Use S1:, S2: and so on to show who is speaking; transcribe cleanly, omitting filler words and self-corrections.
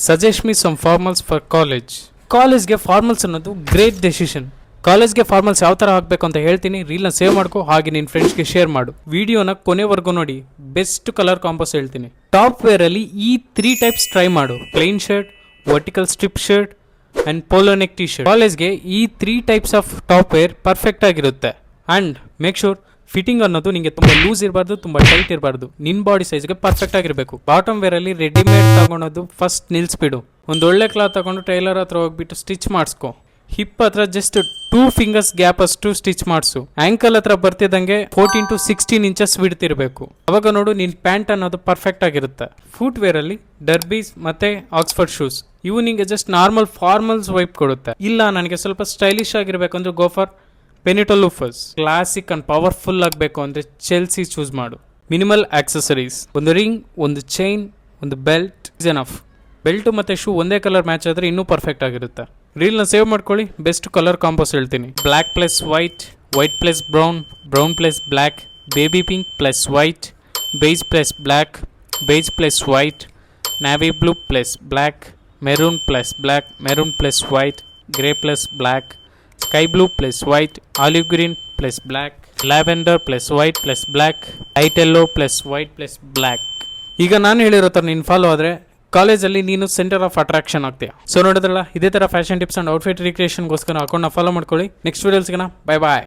S1: Suggest me some formals for college. ಕಾಲೇಜ್ಗೆ formals ಅನ್ನೋದು great decision. ಕಾಲೇಜ್ಗೆ ಫಾರ್ಮಲ್ಸ್ ಯಾವ ಥರ ಹಾಕಬೇಕು ಅಂತ ಹೇಳ್ತೀನಿ. ರೀಲ್ನ ಸೇವ್ ಮಾಡ್ಕೋ, ಹಾಗೆ ನಿನ್ನ ಫ್ರೆಂಡ್ಸ್ಗೆ ಶೇರ್ ಮಾಡು. ವಿಡಿಯೋನ ಕೊನೆವರೆಗೂ ನೋಡಿ. ಬೆಸ್ಟ್ ಕಲರ್ ಕಾಂಬೋಸ್ ಹೇಳ್ತೀನಿ. ಟಾಪ್ ವೇರಲ್ಲಿ ಈ 3 ಟೈಪ್ಸ್ ಟ್ರೈ ಮಾಡು. Plain shirt, vertical strip shirt and polo neck T shirt. ಕಾಲೇಜ್ಗೆ ಈ 3 types of top wear perfect ಆಗಿರುತ್ತೆ. ಆ್ಯಂಡ್ ಮೇಕ್ ಶೂರ್ ಫಿಟ್ಟಿಂಗ್ ಅನ್ನೋದು ನಿಮಗೆ ತುಂಬ ಲೂಸ್ ಇರಬಾರ್ದು, ತುಂಬ ಟೈಟ್ ಇರಬಾರ್ದು. ನಿನ್ನ ಬಾಡಿ ಸೈಜ್ಗೆ ಪರ್ಫೆಕ್ಟ್ ಆಗಿರಬೇಕು. ಬಾಟಮ್ ವೇರಲ್ಲಿ ರೆಡಿಮೇಡ್ ತಗೊಳೋದು ಫಸ್ಟ್ ನಿಲ್ಲಿಸ್ಬಿಡು. ಒಂದು ಒಳ್ಳೆ ಕ್ಲಾತ್ ತಗೊಂಡು ಟೈಲರ್ ಹತ್ರ ಹೋಗ್ಬಿಟ್ಟು ಸ್ಟಿಚ್ ಮಾಡಿಸ್ಕೊ. ಹಿಪ್ ಹತ್ರ ಜಸ್ಟ್ 2 ಫಿಂಗರ್ಸ್ ಗ್ಯಾಪ್ ಅಷ್ಟು ಸ್ಟಿಚ್ ಮಾಡಿಸು. ಆಂಕಲ್ ಹತ್ರ ಬರ್ತಿದ್ದಂಗೆ 14 to 16 ಇಂಚಸ್ ಬಿಡ್ತಿರ್ಬೇಕು. ಅವಾಗ ನೋಡು ನಿನ್ನ ಪ್ಯಾಂಟ್ ಅನ್ನೋದು ಪರ್ಫೆಕ್ಟ್ ಆಗಿರುತ್ತೆ. ಫುಟ್ ವೇರಲ್ಲಿ ಡರ್ಬೀಸ್ ಮತ್ತೆ ಆಕ್ಸ್ಫರ್ಡ್ ಶೂಸ್ ಇವು ನಿಂಗೆ ಜಸ್ಟ್ ನಾರ್ಮಲ್ ಫಾರ್ಮಲ್ಸ್ ವೈಪ್ ಕೊಡುತ್ತೆ. ಇಲ್ಲ ನನಗೆ ಸ್ವಲ್ಪ ಸ್ಟೈಲಿಶ್ ಆಗಿರ್ಬೇಕು ಅಂದ್ರೆ go for Benito loafers. Classic and powerful ಆಗಬೇಕು ಅಂದರೆ ಚೆಲ್ಸಿ ಚೂಸ್ ಮಾಡು. ಮಿನಿಮಲ್ ಆಕ್ಸೆಸರೀಸ್, ಒಂದು ರಿಂಗ್, ಒಂದು ಚೈನ್, ಒಂದು ಬೆಲ್ಟ್ ಇಸ್ ಎನಫ್. ಬೆಲ್ಟು ಮತ್ತು ಶೂ ಒಂದೇ ಕಲರ್ ಮ್ಯಾಚ್ ಆದರೆ ಇನ್ನೂ ಪರ್ಫೆಕ್ಟ್ ಆಗಿರುತ್ತೆ. ರೀಲ್ನ ಸೇವ್ ಮಾಡ್ಕೊಳ್ಳಿ. ಬೆಸ್ಟ್ ಕಲರ್ ಕಾಂಬೋಸ್ ಹೇಳ್ತೀನಿ. Black plus white, white plus brown, brown plus black, baby pink plus white, beige plus black, beige plus white, navy blue plus black, maroon plus black, maroon plus white, grey plus black, sky blue plus white, olive green plus black, lavender plus white plus black, light yellow plus white plus black. ಈಗ ನಾನು ಹೇಳಿರೋ ಥರ ನೀನು follow ಆದರೆ ಕಾಲೇಜಲ್ಲಿ ನೀನು centre of attraction ಆಗ್ತೀಯ. So ನೋಡಿದ್ರಲ್ಲ, ಇದೇ ಥರ ಫ್ಯಾಷನ್ ಟಿಪ್ಸ್ ಆ್ಯಂಡ್ ಔಟ್ಫಿಟ್ ರಿಕ್ರಿಯೇಷನ್ಗೋಸ್ಕರ ಅಕೌಂಟ್ನ ಫಾಲೋ ಮಾಡ್ಕೊಳ್ಳಿ. ನೆಕ್ಸ್ಟ್ ವೀಡಿಯೋಸ್ಗೆ ಬೈ ಬಾಯ್.